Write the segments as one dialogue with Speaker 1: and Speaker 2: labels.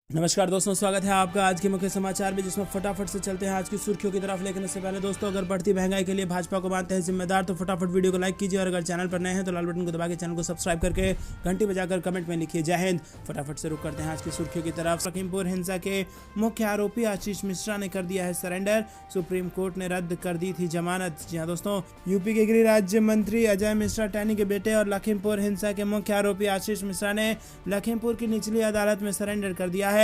Speaker 1: नमस्कार दोस्तों, स्वागत है आपका आज के मुख्य समाचार में, जिसमें फटाफट से चलते हैं आज की सुर्खियों की तरफ। लेकिन इससे पहले दोस्तों, अगर बढ़ती महंगाई के लिए भाजपा को मानते हैं जिम्मेदार, तो फटाफट वीडियो को लाइक कीजिए और अगर चैनल पर नए हैं तो लाल बटन को दबा के चैनल को सब्सक्राइब करके घंटी बजाकर कमेंट में लिखिए जय हिंद। फटाफट से रुक करते हैं आज की सुर्खियों की तरफ। लखीमपुर हिंसा के मुख्य आरोपी आशीष मिश्रा ने कर दिया है सरेंडर। सुप्रीम कोर्ट ने रद्द कर दी थी जमानत। जी हाँ दोस्तों, यूपी के गृह राज्य मंत्री अजय मिश्रा टैनी के बेटे और लखीमपुर हिंसा के मुख्य आरोपी आशीष मिश्रा ने लखीमपुर की निचली अदालत में सरेंडर कर दिया है।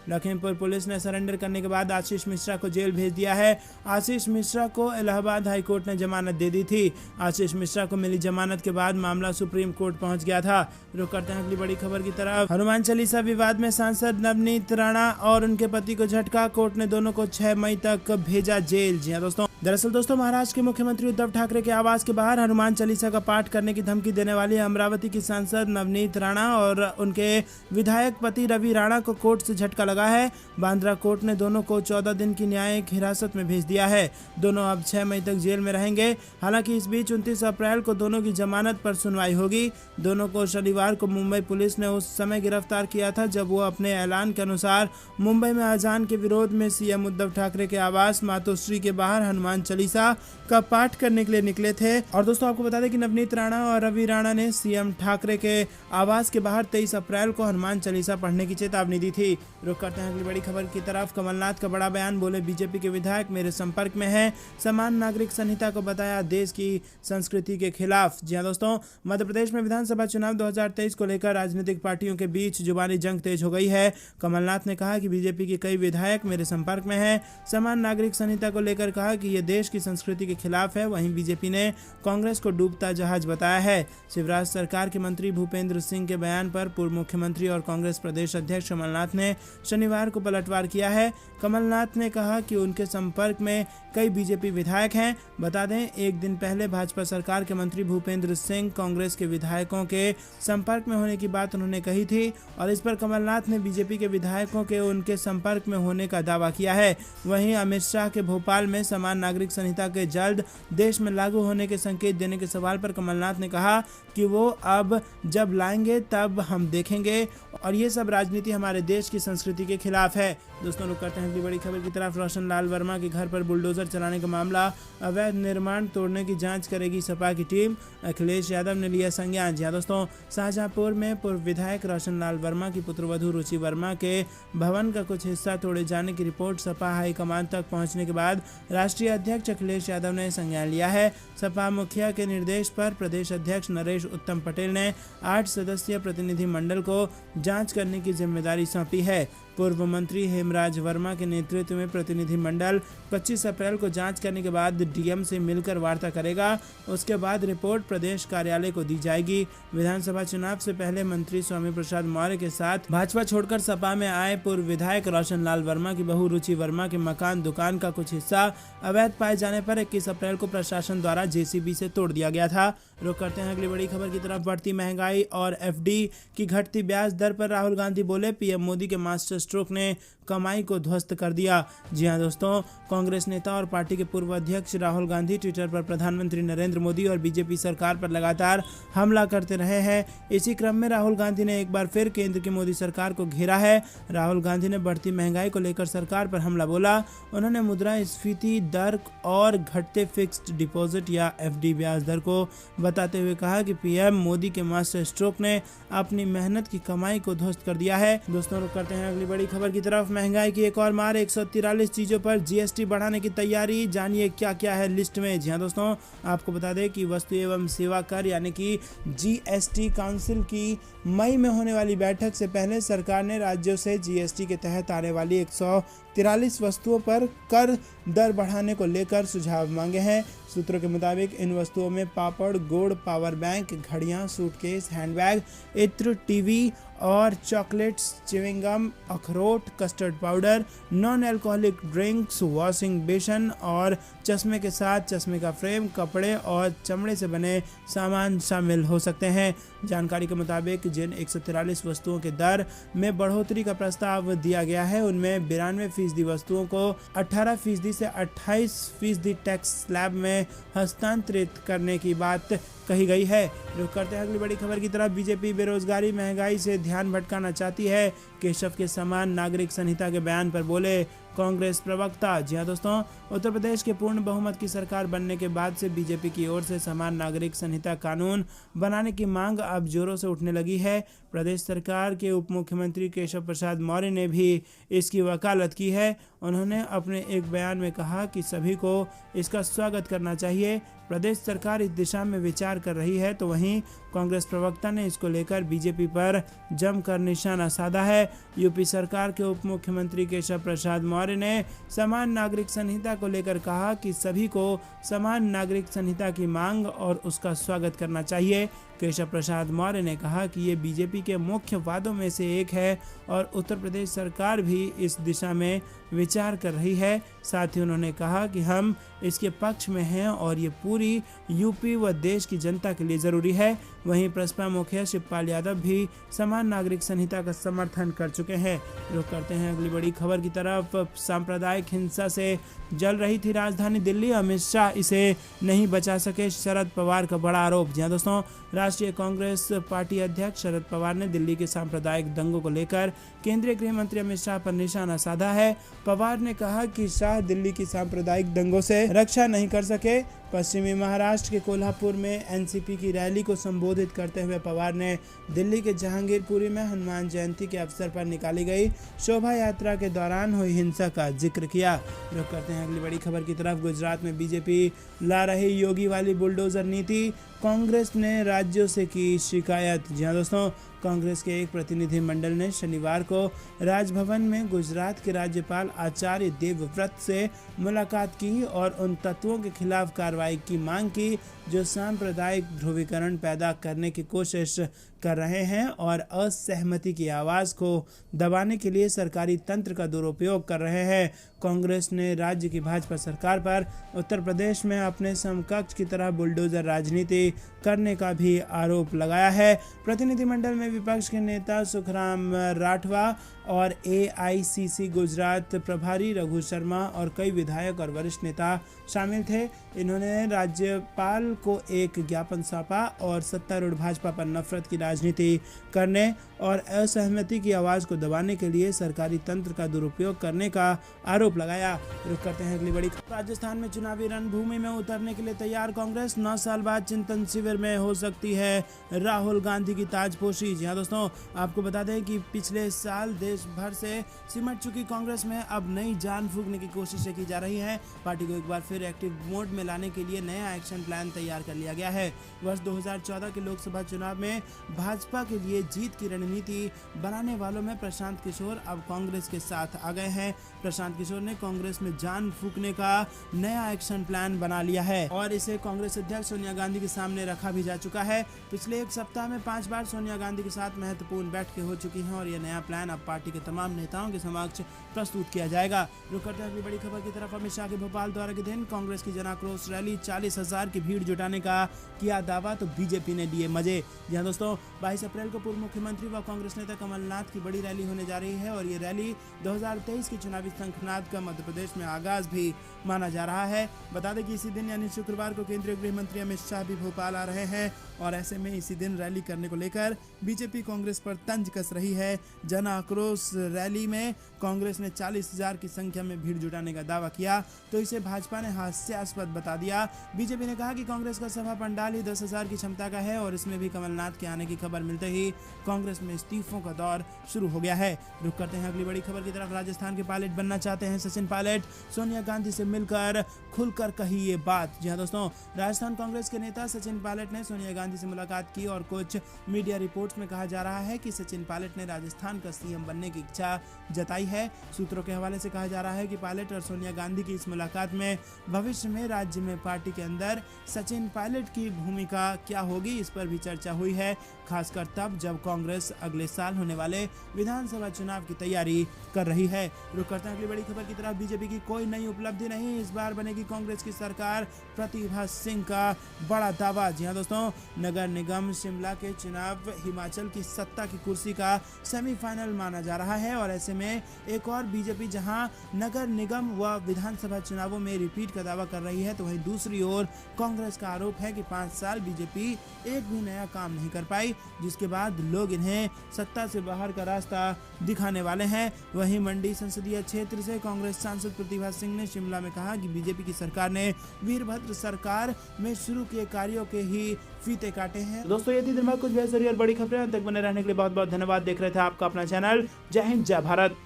Speaker 1: लखीमपुर पुलिस ने सरेंडर करने के बाद आशीष मिश्रा को जेल भेज दिया है। आशीष मिश्रा को इलाहाबाद हाईकोर्ट ने जमानत दे दी थी। आशीष मिश्रा को मिली जमानत के बाद मामला सुप्रीम कोर्ट पहुंच गया था। रुक करते हैं अगली बड़ी खबर की तरफ। हनुमान चालीसा विवाद में सांसद नवनीत राणा और उनके पति को झटका। कोर्ट ने दोनों को 6 मई तक भेजा जेल। जी हाँ दोस्तों, दरअसल दोस्तों, महाराष्ट्र के मुख्यमंत्री उद्धव ठाकरे के आवास के बाहर हनुमान चालीसा का पाठ करने की धमकी देने वाली अमरावती की सांसद नवनीत राणा और उनके विधायक पति रवि राणा को कोर्ट से झटका लगा है। बांद्रा कोर्ट ने दोनों को 14 दिन की न्यायिक हिरासत में भेज दिया है। दोनों अब 6 मई तक जेल में रहेंगे। हालांकि इस बीच 29 अप्रैल को दोनों की जमानत पर सुनवाई होगी। दोनों को शनिवार को मुंबई पुलिस ने उस समय गिरफ्तार किया था जब वो अपने ऐलान के अनुसार मुंबई में अजान के विरोध में सीएम उद्धव ठाकरे के आवास मातोश्री के बाहर हनुमान चालीसा का पाठ करने के लिए निकले थे। और दोस्तों, आपको बता दें कि नवनीत राणा और रवि राणा ने सीएम ठाकरे के आवास के बाहर 23 अप्रैल को हनुमान चालीसा पढ़ने की चेतावनी दी थी। रुक करते हैं अगली बड़ी खबर की तरफ। कमलनाथ का बड़ा बयान, बोले बीजेपी के विधायक मेरे संपर्क में हैं। समान नागरिक संहिता को बताया देश की संस्कृति के खिलाफ। जी हां दोस्तों, मध्य प्रदेश में विधानसभा चुनाव 2023 को लेकर राजनीतिक पार्टियों के बीच जुबानी जंग तेज हो गई है। कमलनाथ ने कहा कि बीजेपी के कई विधायक मेरे संपर्क में हैं। समान नागरिक संहिता को लेकर कहा कि यह देश की संस्कृति के खिलाफ है। वहीं बीजेपी ने कांग्रेस को डूबता जहाज बताया है। शिवराज सरकार के मंत्री भूपेंद्र सिंह के बयान पर पूर्व मुख्यमंत्री और कांग्रेस प्रदेश अध्यक्ष कमलनाथ ने शनिवार को पलटवार किया है। कमलनाथ ने कहा कि उनके संपर्क में कई बीजेपी विधायक हैं। बता दें, एक दिन पहले भाजपा सरकार के मंत्री भूपेंद्र सिंह कांग्रेस के विधायकों के संपर्क में होने की बात उन्होंने कही थी और इस पर कमलनाथ ने बीजेपी के विधायकों के उनके संपर्क में होने का दावा किया है। वहीं अमित शाह के भोपाल में समान नागरिक संहिता के जल्द देश में लागू होने के संकेत देने के सवाल पर कमलनाथ ने कहा कि वो अब जब लाएंगे तब हम देखेंगे और ये सब राजनीति हमारे देश की संस्कृति के खिलाफ है। दोस्तों, रुक करते हैं अगली बड़ी खबर की तरफ। रोशन लाल वर्मा के घर पर बुलडोजर चलाने का मामला, अवैध निर्माण तोड़ने की जांच करेगी सपा की टीम। अखिलेश यादव ने लिया संज्ञान। जी हां दोस्तों, शाहजहांपुर में पूर्व विधायक रोशन लाल वर्मा की पुत्रवधू रुचि वर्मा के भवन का कुछ हिस्सा तोड़े जाने की रिपोर्ट सपा हाईकमान तक पहुंचने के बाद राष्ट्रीय अध्यक्ष अखिलेश यादव ने संज्ञान लिया है। सपा मुखिया के निर्देश पर प्रदेश अध्यक्ष नरेश उत्तम पटेल ने 8 सदस्यीय प्रतिनिधि मंडल को जांच करने की जिम्मेदारी सौंपी है। पूर्व मंत्री हेमराज वर्मा के नेतृत्व में प्रतिनिधि मंडल 25 अप्रैल को जांच करने के बाद डीएम से मिलकर वार्ता करेगा। उसके बाद रिपोर्ट प्रदेश कार्यालय को दी जाएगी। विधानसभा चुनाव से पहले मंत्री स्वामी प्रसाद मौर्य के साथ भाजपा छोड़कर सपा में आए पूर्व विधायक रोशन लाल वर्मा की बहू रुचि वर्मा के मकान दुकान का कुछ हिस्सा अवैध पाए जाने पर 21 अप्रैल को प्रशासन द्वारा जेसीबी से तोड़ दिया गया था। रुक करते हैं अगली बड़ी खबर की तरफ। बढ़ती महंगाई और एफडी की घटती ब्याज दर पर राहुल गांधी बोले पीएम मोदी के मास्टर स्ट्रोक ने कमाई को ध्वस्त कर दिया। जी हां दोस्तों, कांग्रेस नेता और पार्टी के पूर्व अध्यक्ष राहुल गांधी ट्विटर पर प्रधानमंत्री नरेंद्र मोदी और बीजेपी सरकार पर लगातार हमला करते रहे हैं। इसी क्रम में राहुल गांधी ने एक बार फिर केंद्र की मोदी सरकार को घेरा है। राहुल गांधी ने बढ़ती महंगाई को लेकर सरकार पर हमला बोला। उन्होंने मुद्रास्फीति दर और घटते फिक्स्ड डिपॉजिट या एफडी ब्याज दर को बताते हुए कहा कि पीएम मोदी के मास्टर स्ट्रोक ने अपनी मेहनत की कमाई को ध्वस्त कर दिया है। दोस्तों, रुक करते हैं अगली बड़ी खबर की तरफ। महंगाई की एक और मार, 143 चीजों पर जीएसटी बढ़ाने की तैयारी। जानिए क्या क्या है लिस्ट में। जी हां दोस्तों, आपको बता दें कि वस्तु एवं सेवा कर यानी कि जीएसटी काउंसिल की मई में होने वाली बैठक से पहले सरकार ने राज्यों से जीएसटी के तहत आने वाली 143 वस्तुओं पर कर दर बढ़ाने को लेकर सुझाव मांगे हैं। सूत्रों के मुताबिक इन वस्तुओं में पापड़, गुड़, पावर बैंक, घड़ियां, सूटकेस, हैंडबैग, इत्र, टीवी और चॉकलेट्स, च्युइंगम, अखरोट, custard powder, non alcoholic drinks, washing बेसन और चश्मे के साथ चश्मे का फ्रेम, कपड़े और चमड़े से बने सामान शामिल हो सकते हैं। जानकारी के मुताबिक जिन 143 वस्तुओं के दर में बढ़ोतरी का प्रस्ताव दिया गया है उनमें 92% वस्तुओं को 18% से 28% टैक्स स्लैब में हस्तांतरित करने की बात कही गई है। रुक करते हैं अगली बड़ी खबर की तरफ। बीजेपी बेरोजगारी महंगाई से ध्यान भटकाना चाहती है। केशव के समान नागरिक संहिता के बयान पर बोले कांग्रेस प्रवक्ता। जी हाँ दोस्तों, उत्तर प्रदेश के पूर्ण बहुमत की सरकार बनने के बाद से बीजेपी की ओर से समान नागरिक संहिता कानून बनाने की मांग अब जोरों से उठने लगी है। प्रदेश सरकार के उप मुख्यमंत्री केशव प्रसाद मौर्य ने भी इसकी वकालत की है। उन्होंने अपने एक बयान में कहा कि सभी को इसका स्वागत करना चाहिए। प्रदेश सरकार इस दिशा में विचार कर रही है, तो वहीं कांग्रेस प्रवक्ता ने इसको लेकर बीजेपी पर जमकर निशाना साधा है। यूपी सरकार के उप मुख्यमंत्री केशव प्रसाद मौर्य ने समान नागरिक संहिता को लेकर कहा कि सभी को समान नागरिक संहिता की मांग और उसका स्वागत करना चाहिए। केशव प्रसाद मौर्य ने कहा कि ये बीजेपी के मुख्य वादों में से एक है और उत्तर प्रदेश सरकार भी इस दिशा में विचार कर रही है। साथ ही उन्होंने कहा कि हम इसके पक्ष में हैं और ये पूरी यूपी व देश की जनता के लिए ज़रूरी है। वहीं प्रसपा मुखिया शिवपाल यादव भी समान नागरिक संहिता का समर्थन कर चुके हैं। रुख करते हैं अगली बड़ी खबर की तरफ। सांप्रदायिक हिंसा से जल रही थी राजधानी दिल्ली, अमित शाह इसे नहीं बचा सके, शरद पवार का बड़ा आरोप। जी हाँ दोस्तों, राष्ट्रीय कांग्रेस पार्टी अध्यक्ष शरद पवार ने दिल्ली के सांप्रदायिक दंगों को लेकर केंद्रीय गृह मंत्री अमित शाह पर निशाना साधा है। पवार ने कहा कि शाह दिल्ली की सांप्रदायिक दंगों से रक्षा नहीं कर सके। पश्चिमी महाराष्ट्र के कोल्हापुर में एनसीपी की रैली को संबोधित करते हुए पवार ने दिल्ली के जहांगीरपुरी में हनुमान जयंती के अवसर पर निकाली गई शोभा यात्रा के दौरान हुई हिंसा का जिक्र किया। रुख करते हैं अगली बड़ी खबर की तरफ। गुजरात में बीजेपी ला रही योगी वाली बुलडोजर नीति, कांग्रेस ने राज्यों से की शिकायत। जी हाँ दोस्तों, कांग्रेस के एक प्रतिनिधि मंडल ने शनिवार को राजभवन में गुजरात के राज्यपाल आचार्य देवव्रत से मुलाकात की और उन तत्वों के खिलाफ कार्रवाई की मांग की जो सांप्रदायिक ध्रुवीकरण पैदा करने की कोशिश कर रहे हैं और असहमति की आवाज़ को दबाने के लिए सरकारी तंत्र का दुरुपयोग कर रहे हैं। कांग्रेस ने राज्य की भाजपा सरकार पर उत्तर प्रदेश में अपने समकक्ष की तरह बुलडोजर राजनीति करने का भी आरोप लगाया है। प्रतिनिधिमंडल में विपक्ष के नेता सुखराम राठवा और एआईसीसी गुजरात प्रभारी रघु शर्मा और कई विधायक और वरिष्ठ नेता शामिल थे। इन्होंने राज्यपाल को एक ज्ञापन सौंपा और सत्तारूढ़ भाजपा पर नफरत की राजनीति करने और असहमति की आवाज़ को दबाने के लिए सरकारी तंत्र का दुरुपयोग करने का आरोप लगाया। रुख करते हैं अगली बड़ी खबर। राजस्थान में चुनावी रणभूमि में उतरने के लिए तैयार कांग्रेस, 9 साल बाद चिंतन शिविर में हो सकती है राहुल गांधी की ताजपोशी। जी हाँ दोस्तों, आपको बता दें कि पिछले साल देश भर से सिमट चुकी कांग्रेस में अब नई जान फूंकने की कोशिशें की जा रही हैं। पार्टी को एक बार फिर एक्टिव मोड में लाने के लिए नया एक्शन प्लान तैयार कर लिया गया है। वर्ष 2014 के लोकसभा चुनाव में भाजपा के लिए जीत की रणनीति बनाने वालों में प्रशांत किशोर अब कांग्रेस के साथ आ गए हैं। प्रशांत किशोर ने कांग्रेस में जान फूंकने का नया एक्शन प्लान बना लिया है और इसे कांग्रेस अध्यक्ष सोनिया गांधी के सामने रखा भी जा चुका है। पिछले एक सप्ताह में 5 बार सोनिया गांधी के साथ महत्वपूर्ण बैठकें हो चुकी हैं और यह नया प्लान अब पार्टी के तमाम नेताओं के समक्ष प्रस्तुत किया जाएगा। रुक करते हैं अगली बड़ी खबर की तरफ। अमित शाह के भोपाल दौरे के दिन कांग्रेस की जन आक्रोश रैली, 40,000 की भीड़ जुटाने का किया दावा तो बीजेपी ने दिए मजे। जी दोस्तों, 22 अप्रैल को पूर्व मुख्यमंत्री व कांग्रेस नेता कमलनाथ की बड़ी रैली होने जा रही है और ये रैली 2023 की चुनावी शंखनाद का मध्य प्रदेश में आगाज भी माना जा रहा है। बता दें कि इसी दिन यानी शुक्रवार को केंद्रीय गृह मंत्री अमित शाह भी भोपाल आ रहे हैं और ऐसे में इसी दिन रैली करने को लेकर बीजेपी कांग्रेस पर तंज कस रही है। जन आक्रोश रैली में कांग्रेस ने 40,000 की संख्या में भीड़ जुटाने का दावा किया तो इसे भाजपा ने हास्यास्पद बता दिया। बीजेपी ने कहा कि कांग्रेस का सभा पंडाल ही 10,000 की क्षमता का है और इसमें भी कमलनाथ के आने की खबर मिलते ही कांग्रेस में इस्तीफों का दौर शुरू हो गया है। रुक करते हैं अगली बड़ी खबर की तरफ। राजस्थान के पायलट बनना चाहते हैं सचिन पायलट, सोनिया गांधी से मिलकर खुलकर कही ये बात। जी हाँ दोस्तों, राजस्थान कांग्रेस के नेता सचिन पायलट ने सोनिया गांधी से मुलाकात की और कुछ मीडिया रिपोर्ट्स में कहा जा रहा है कि सचिन पायलट ने राजस्थान का सीएम बनने की इच्छा जताई है। सूत्रों के हवाले से कहा जा रहा है कि पायलट और सोनिया गांधी की इस मुलाकात में भविष्य में राज्य में पार्टी के अंदर सचिन पायलट की भूमिका क्या होगी, इस पर भी चर्चा हुई है, खासकर तब जब कांग्रेस अगले साल होने वाले विधानसभा चुनाव की तैयारी कर रही है। रुक करते हैं अगली बड़ी खबर की तरफ। बीजेपी की कोई नई उपलब्धि नहीं, इस बार बनेगी कांग्रेस की सरकार, प्रतिभा सिंह का बड़ा दावा। जी हाँ दोस्तों, नगर निगम शिमला के चुनाव हिमाचल की सत्ता की कुर्सी का सेमीफाइनल माना जा जा रहा है और ऐसे में एक और बीजेपी जहां नगर निगम व विधानसभा चुनावों में रिपीट का दावा कर रही है, तो वहीं दूसरी ओर कांग्रेस का आरोप है कि 5 साल बीजेपी एक भी नया काम नहीं कर पाई, जिसके बाद लोग इन्हें सत्ता से बाहर का रास्ता दिखाने वाले हैं। वहीं मंडी संसदीय क्षेत्र से कांग्रेस सांसद प्रतिभा सिंह ने शिमला में कहा कि बीजेपी की सरकार ने वीरभद्र सरकार में शुरू किए कार्यों के ही फीते काटे हैं। दोस्तों ये थी दिन भर कुछ बेहतरीन और बड़ी खबरें। तक बने रहने के लिए बहुत बहुत धन्यवाद। देख रहे थे आपका अपना चैनल। जय हिंद, जय भारत।